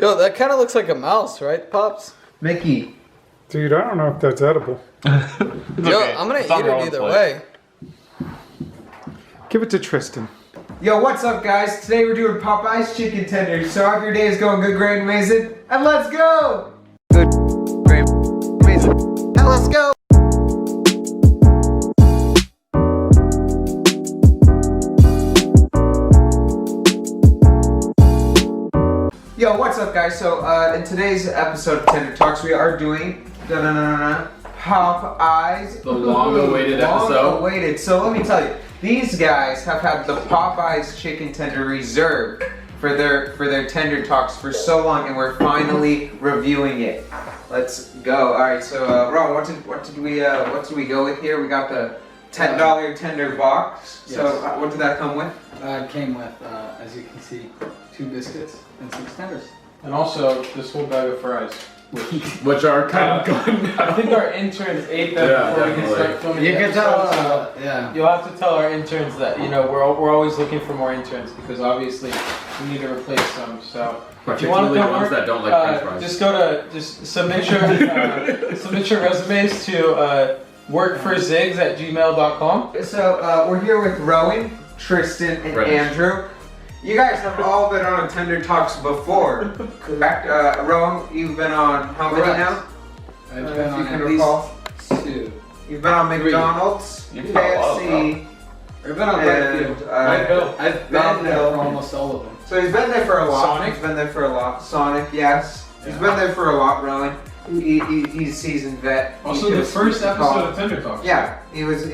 Yo, that kind of looks like a mouse, right, Pops? Mickey. Dude, I don't know if that's edible. Yo, okay. I'm gonna It's on eat the it wrong either plate. way. Give it to Tristan. Yo, what's up, guys? Today we're doing Popeyes chicken tenders. So I hope your day is going good, great, amazing, and let's go! Good, great, amazing, and let's go! Yo, what's up, guys? So in today's episode of Tender Talks, we are doing Popeyes. The long-awaited episode. Long-awaited. So let me tell you, these guys have had the Popeyes chicken tender reserved for their Tender Talks for so long, and we're finally reviewing it. Let's go. All right. So, Ron, what did we go with here? We got the $10 tender box. Yes. So what did that come with? It came with, as you can see, 2 biscuits and 6 tenders. And also this whole bag of fries. Which are kind of gone now. I think our interns ate them Yeah, before we can definitely. start filming. You the can tell, episode, so yeah. you'll have to tell our interns that we're always looking for more interns because obviously we need to replace some. So if you want to Particularly come ones work, that don't like French fries. just go to submit your resumes to workforziggs@gmail.com. So we're here with Rowan, Tristan, and British. Andrew. You guys have all been on Tender Talks before, correct? Rowan, you've been on how many Correct. now? I've If been you on can at recall. least 2. You've been on 3. McDonald's, You've been on a lot of KFC, I've been on quite a and few. Mike Bill. I've been Mount there Hill. for almost all of them. So he's been there for a lot. Sonic? He's been there for a lot. Sonic, yes. He's been there for a lot, Rowan. He's a seasoned vet. Also, He the just- first he episode called- of Tender Talks. Yeah, he was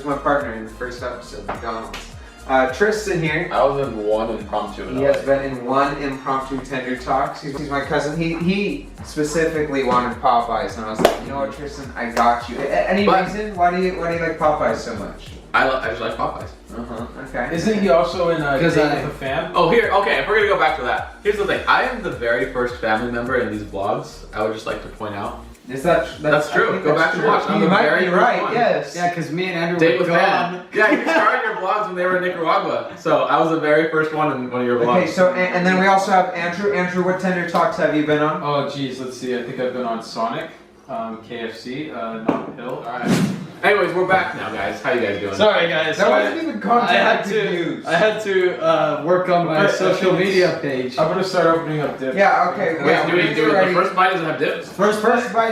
my partner in the first episode of McDonald's. Tristan here. I was in one impromptu. He has been in one impromptu Tender Talks. He's my cousin. He specifically wanted Popeyes, and I was like, you know what, Tristan, I got you. Any But- reason? Why do you like Popeyes so much? I just like Popeyes. Okay. Isn't he also in Because Date I- with a Fan? Oh, here, okay, if we're gonna go back to that, here's the thing. I am the very first family member in these vlogs. I would just like to point out. Is that That's true. I think Go that's back and true. watch. I'm You the might very be first right. one. Yes. Yeah, because me and Andrew Date were with gone. Fan. Yeah, you started your vlogs when they were in Nicaragua. So I was the very first one in one of your vlogs. Okay. So and then we also have Andrew. Andrew, what Tender Talks have you been on? Oh, geez, let's see. I think I've been on Sonic, KFC, Mount Hill. Alright. Anyways, we're back now, guys. How you guys doing? Sorry, guys. That wasn't even content news. I had to work on my Okay, social okay, media page. I'm gonna start opening up dips. Yeah. Okay. Wait, yeah, do we when do you're it? ready- The first bite doesn't have dips? First bite is dry.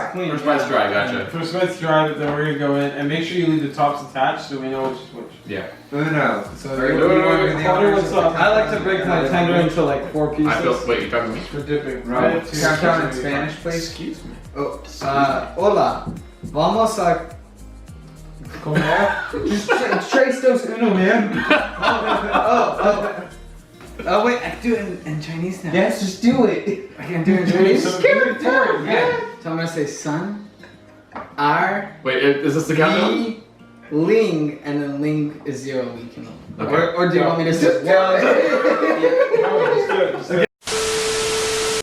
is clean. First bite's dry, gotcha. First let's dry it, then we're gonna go in and make sure you leave the tops attached so we know which. Yeah. Uno. So Are you- no, you no, wanna no, do the Connor, honors what's of up? the I like to break my tender into like 4 pieces. I feel. Wait, you're talking to me? For dipping. Right. Right. Countdown in Spanish, please. Excuse me. Oh. Hola. Vamos a. Come here. Just trace those uno, man. Oh wait, I can do it in Chinese now. Yes, just do it. I can do it in So Chinese. give it forward, yeah. So I'm gonna say sun, R, Wait, is this the countdown? Li, Ling, and then Ling is 0 weakening. Okay. Or do you want me to say Just do it.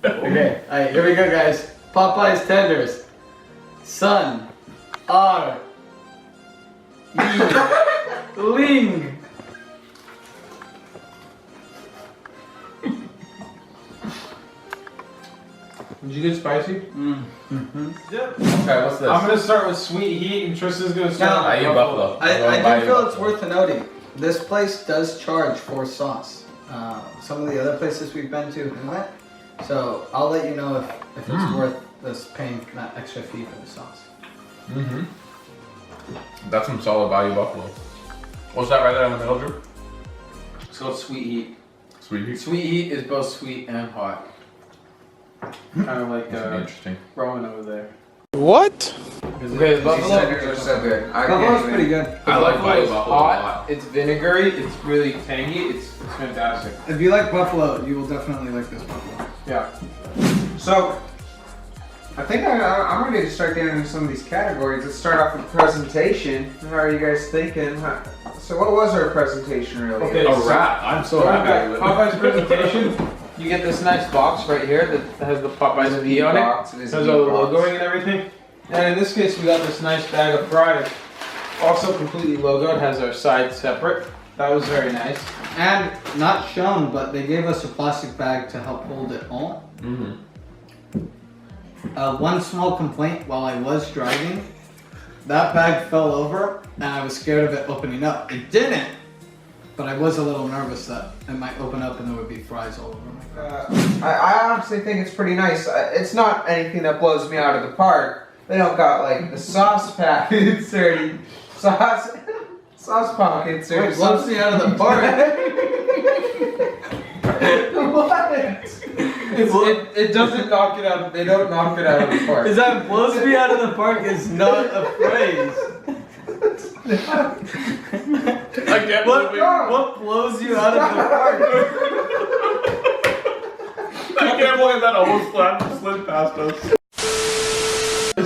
Okay, alright, here we go, guys. Popeyes tenders. Sun, R, E, Ling. Did you get spicy? Mm-hmm. Okay, what's this? I'm gonna start with sweet heat and Tristan's gonna start No, I with eat buffalo. I do feel it's worth noting. This place does charge for sauce. Some of the other places we've been to haven't. So I'll let you know if it's worth us paying that extra fee for the sauce. Mm-hmm. That's some solid value buffalo. What's that right there in the middle, Drew? It's called sweet heat. Sweet. Sweet heat is both sweet and hot. Kind of like That's interesting. Rowan over there. What? Okay, the These buffalo. tenders are so good. I Buffalo's can't even- pretty good. The I like buffalo value is buffalo a hot. lot. It's vinegary. It's really tangy. It's fantastic. If you like buffalo, you will definitely like this buffalo. Yeah. So, I think I'm ready to start getting into some of these categories. Let's start off with presentation. How are you guys thinking? So what was our presentation really? Okay. A wrap. I'm so So happy with it. Popeyes presentation. You get this nice box right here that has the Popeyes V on it. Box, it It is has a all the box. logoing and everything. And in this case, we got this nice bag of fries. Also completely logoed, has our sides separate. That was very nice. And not shown, but they gave us a plastic bag to help hold it all. Mm-hmm. One small complaint while I was driving, that bag fell over and I was scared of it opening up. It didn't, but I was a little nervous that it might open up and there would be fries all over my car. I honestly think it's pretty nice. It's not anything that blows me out of the park. They don't got like the sauce packets or sauce pockets or It blows me out of the park. What? It doesn't knock it out. They don't knock it out of the park. Is that blows me out of the park is not a phrase. I can't believe it. What blows you out of the park? I can't believe that almost slid past us.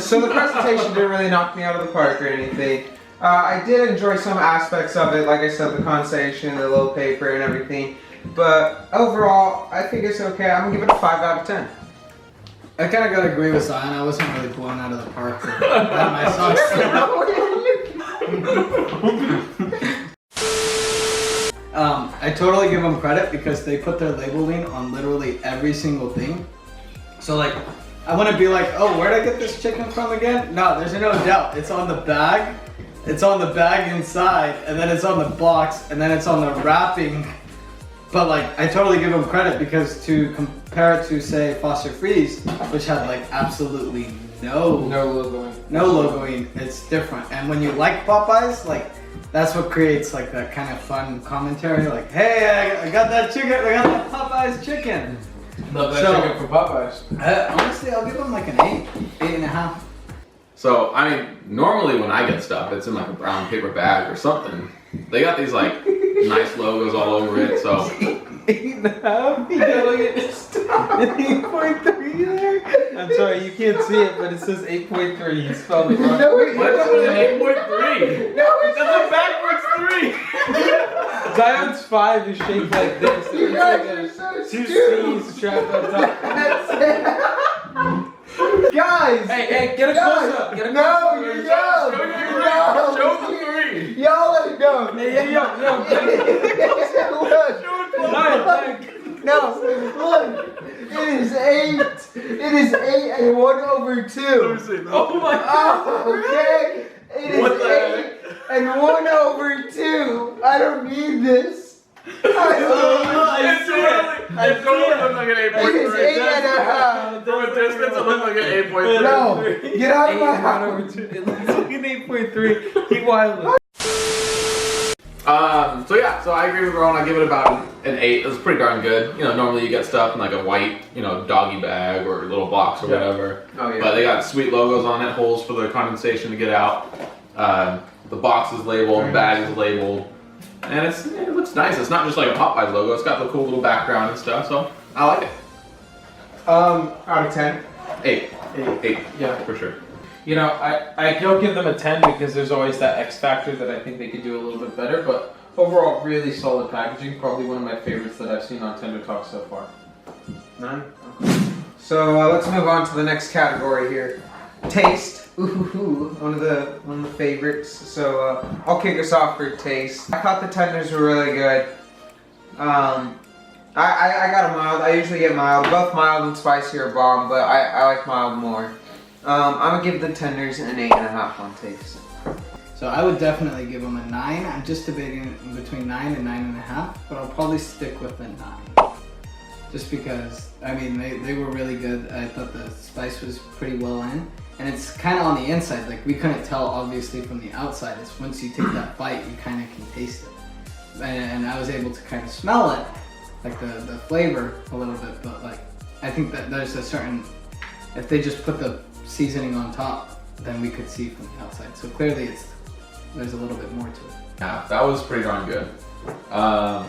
So the presentation didn't really knock me out of the park or anything. I did enjoy some aspects of it, like I said, the conversation, the little paper and everything. But overall, I think it's okay. I'm gonna give it a 5 out of 10. I kind of gotta agree with Zion. I wasn't really blown out of the park. That my socks. I totally give them credit because they put their labeling on literally every single thing. So like, I want to be like, oh, where'd I get this chicken from again? No, there's no doubt. It's on the bag. It's on the bag inside, and then it's on the box, and then it's on the wrapping. But like, I totally give them credit because to compare it to say Foster Freeze, which had like absolutely no logoing, it's different. And when you like Popeyes, like that's what creates like that kind of fun commentary. Like, hey, I got that chicken, I got that Popeyes chicken. Love that chicken from Popeyes. Honestly, I'll give them like an 8, 8.5. So, I mean, normally when I get stuff, it's in like a brown paper bag or something. They got these like nice logos all over it, so. 8.5? You gotta look at this stuff. 8.3 there? I'm sorry, you can't see it, but it says 8.3. You spelled it wrong. No, it What's doesn't. an 8.3? No, it's That's a backwards 3! Zion's 5 is shaped like this. It You looks guys like are so two stupid. C's trapped on top. That's it. Guys! Hey, get a close up. Get a close No, up. you Show don't. your You three. don't. Show the 3! Y'all are dumb. Hey, yo, get it. Look. Zion, No, look. It is 8. It is 8 and 1/2. oh my god. Oh, okay. It is What the 8 and 1/2. I don't need this. I It totally looks like an It is 8.3. 8.5. From a distance, it looks like an 8.3. No, get out of my 8 house. over 2. It looks like an 8.3. Keep wilding. So yeah, so I agree with Ron. I give it about an 8. It was pretty darn good. You know, normally you get stuff in like a white, you know, doggy bag or little box or whatever. Oh, yeah. But they got sweet logos on it, holes for the condensation to get out. The box is labeled, the bag is labeled, and it looks nice. It's not just like a Popeyes logo. It's got the cool little background and stuff. So I like it. Out of 10. 8. 8. Yeah. For sure. You know, I don't give them a 10 because there's always that X factor that I think they could do a little bit better, but overall, really solid packaging. Probably one of my favorites that I've seen on Tender Talk so far. 9. Okay. So let's move on to the next category here. Taste. Ooh, one of the favorites. So I'll kick us off for taste. I thought the tenders were really good. I got a mild. I usually get mild. Both mild and spicy are bomb, but I like mild more. I'm gonna give the tenders an 8.5 on taste. So I would definitely give them a 9. I'm just debating between 9 and 9.5, but I'll probably stick with the 9. Just because, I mean, they were really good. I thought the spice was pretty well in. And it's kind of on the inside, like we couldn't tell obviously from the outside. It's once you take that bite, you kind of can taste it. And I was able to kind of smell it, like the flavor a little bit, but like, I think that there's a certain, if they just put the seasoning on top, then we could see from the outside. So clearly there's a little bit more to it. Yeah, that was pretty darn good. I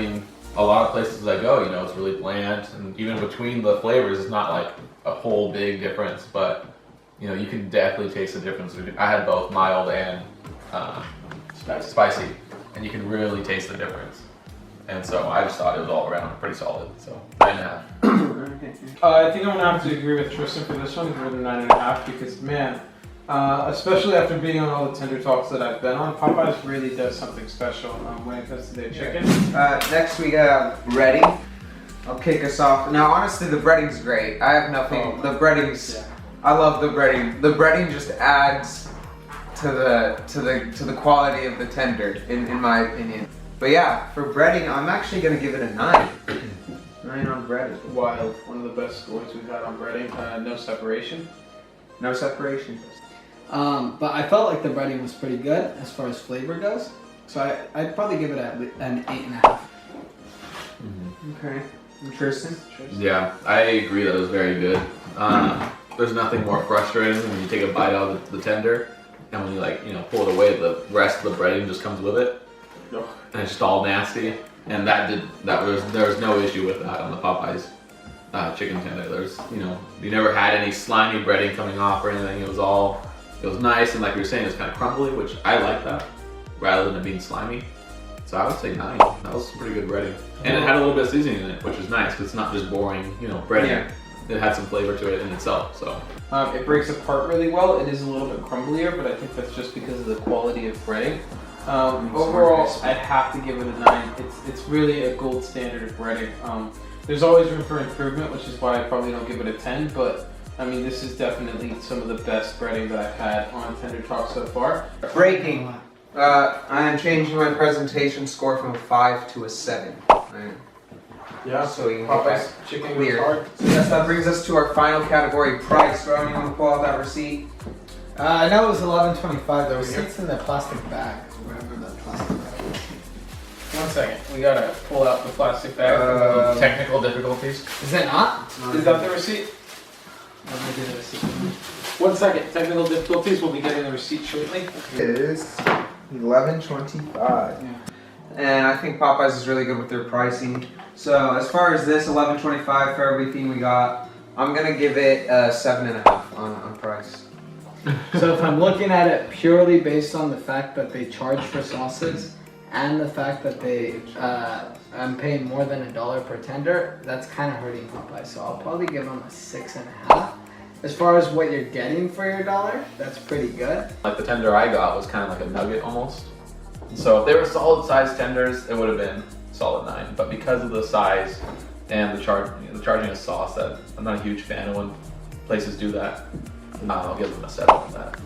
mean, a lot of places I go, you know, it's really bland, and even between the flavors, it's not like a whole big difference, but you know, you can definitely taste the difference. I had both mild and spicy, and you can really taste the difference. And so I just thought it was all around pretty solid. So 9.5. I think I'm gonna have to agree with Tristan for this one, for the 9.5, because man, Especially after being on all the tender talks that I've been on, Popeyes really does something special when it comes to their chicken. Next we got breading. I'll kick us off. Now, honestly, the breading's great. I have nothing. The breading's. I love the breading. The breading just adds to the quality of the tender, in my opinion. But yeah, for breading, I'm actually gonna give it a 9. 9 on bread. Wild. One of the best scores we've had on breading. No separation. No separation. But I felt like the breading was pretty good as far as flavor goes. So I'd probably give it an 8.5. Okay. Interesting. Yeah, I agree that it was very good. There's nothing more frustrating than when you take a bite out of the tender, and when you pull it away, the rest of the breading just comes with it, and it's just all nasty. And there was no issue with that on the Popeyes chicken tender. You never had any slimy breading coming off or anything. It was nice, and like you were saying, it was kind of crumbly, which I like that, rather than it being slimy. So I would say 9. That was pretty good breading. And it had a little bit of seasoning in it, which is nice, because it's not just boring, breading. Yeah. It had some flavor to it in itself, so. It breaks apart really well. It is a little bit crumblier, but I think that's just because of the quality of breading. Overall, I'd have to give it a 9. It's really a gold standard of breading. There's always room for improvement, which is why I probably don't give it a 10, but I mean, this is definitely some of the best breading that I've had on Tender Talk so far. Breaking. I am changing my presentation score from a 5 to a 7. Yeah, So you can Popeyes chicken clear. was hard. So yes, that brings us to our final category, price. Ron, you want to pull out that receipt? I know it was $11.25. The receipt's in the plastic bag, wherever the plastic bag is. 1 second, we gotta pull out the plastic bag. Technical difficulties? Is it not? Is that the receipt? Let me get a receipt. 1 second, technical difficulties. We'll be getting the receipt shortly. It is $11.25. Yeah. And I think Popeyes is really good with their pricing. So as far as this $11.25 for everything we got, I'm gonna give it a 7.5 on price. So if I'm looking at it purely based on the fact that they charge for sauces and the fact that I'm paying more than $1 per tender, that's kind of hurting Popeyes. So I'll probably give them a 6.5. As far as what you're getting for your $1, that's pretty good. Like the tender I got was kind of like a nugget almost. So if they were solid size tenders, it would have been solid 9. But because of the size and the charging of sauce, that I'm not a huge fan of when places do that. I'll give them a 7 on that.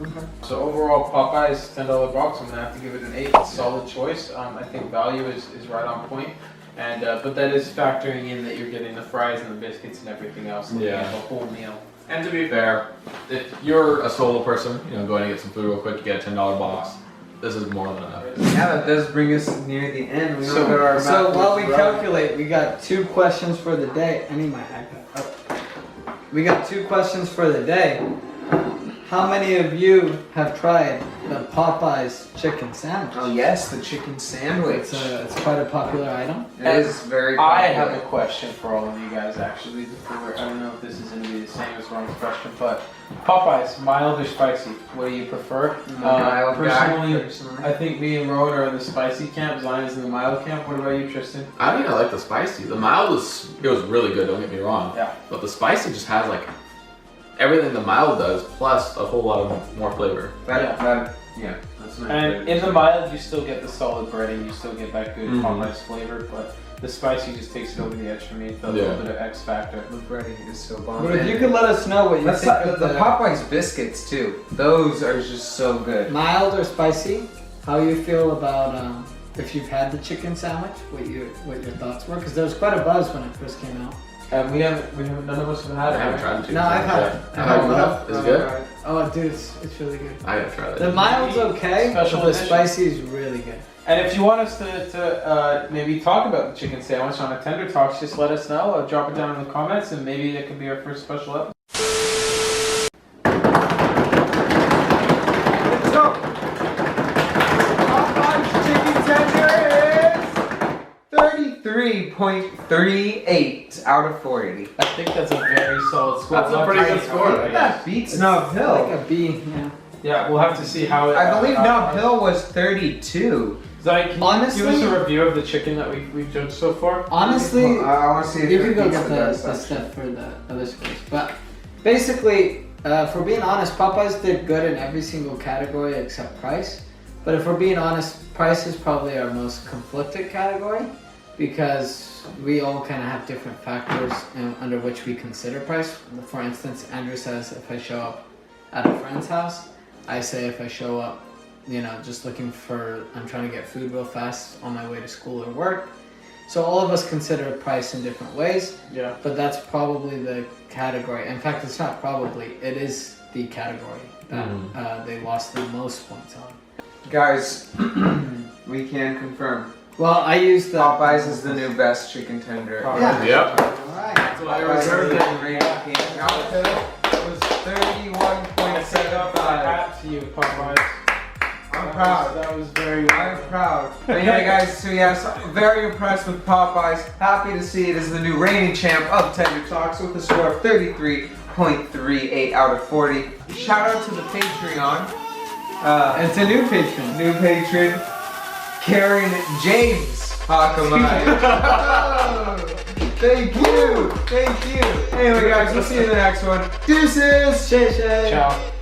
So overall, Popeyes $10 box. I'm gonna have to give it an 8. It's a solid choice. I think value is right on point. And but that is factoring in that you're getting the fries and the biscuits and everything else. Looking at the whole meal. And to be fair, if you're a solo person, going to get some food real quick, you get a $10 box. This is more than enough. Yeah, that does bring us near the end. We So, don't get our so math while we right. calculate, we got 2 questions for the day. I need my iPad. Oh. We got 2 questions for the day. How many of you have tried the Popeyes chicken sandwich? Oh yes, the chicken sandwich. It's quite a popular item. It is very I popular. have a question for all of you guys actually. Before I don't know if this is going to be the same as Ron's question, but Popeyes, mild or spicy? What do you prefer? Mild guy, personally, I think me and Rowan are in the spicy camp. Zion is in the mild camp. What about you, Tristan? I think I like the spicy. The mild was really good, don't get me wrong. Yeah. But the spicy just has like everything the mild does, plus a whole lot of more flavor. Yeah, that's my And favorite. in the mild, you still get the solid breading. You still get that good Mhm. Popeyes flavor, but the spicy just takes it over the edge for me. The Yeah. little bit of X factor. The breading is so bomb. But if you could let us know what you Let's think talk, of the the Popeyes biscuits too. Those are just so good. mild or spicy, how you feel about if you've had the chicken sandwich, what your thoughts were, because there was quite a buzz when it first came out. And we haven't, none of us have had I it. haven't right? tried the chicken No, I've sandwich had yet. it. Have you? I've Is it good? Oh, dude, it's really good. I gotta try that. The mild's okay, Special but the edition. spicy is really good. And if you want us to maybe talk about the chicken sandwich on a Tender Talks, just let us know. Drop it down in the comments, and maybe that could be our first special episode. Let's go. Popeyes chicken tender is 33.38 out of 40. I think that's a very solid score. That's a pretty good score. That beats Nob Hill. Like a B, yeah. Yeah, we'll have to see how it. I believe Nob Hill was 32. Zai, can you Honestly- give us a review of the chicken that we've judged so far? Honestly, I want to see if you it could go beats get the the best. stuff for the other scores. But basically, For being honest, Popeyes did good in every single category except price. But if we're being honest, price is probably our most conflicted category because we all kind of have different factors under which we consider price. For instance, Andrew says if I show up at a friend's house, I say if I show up, just looking for, I'm trying to get food real fast on my way to school or work. So all of us consider price in different ways. Yeah. But that's probably the category. In fact, it's not probably, it is the category that they lost the most points on. Guys, we can confirm. Well, I used the Popeyes is the new best chicken tender. Yeah. Yep. Alright. That's what I reserved it. It was 31.75. Hat to you, Popeyes. I'm proud. That was very. I'm proud. Anyway, guys, so yes, very impressed with Popeyes. Happy to see it as the new reigning champ of Tender Talks with a score of 33.38 out of 40. Shout out to the Patreon. It's a new patron. New patron, Karen James Hakamai. Thank you. Anyway, guys, we'll see you in the next one. Deuces. Shay. Ciao.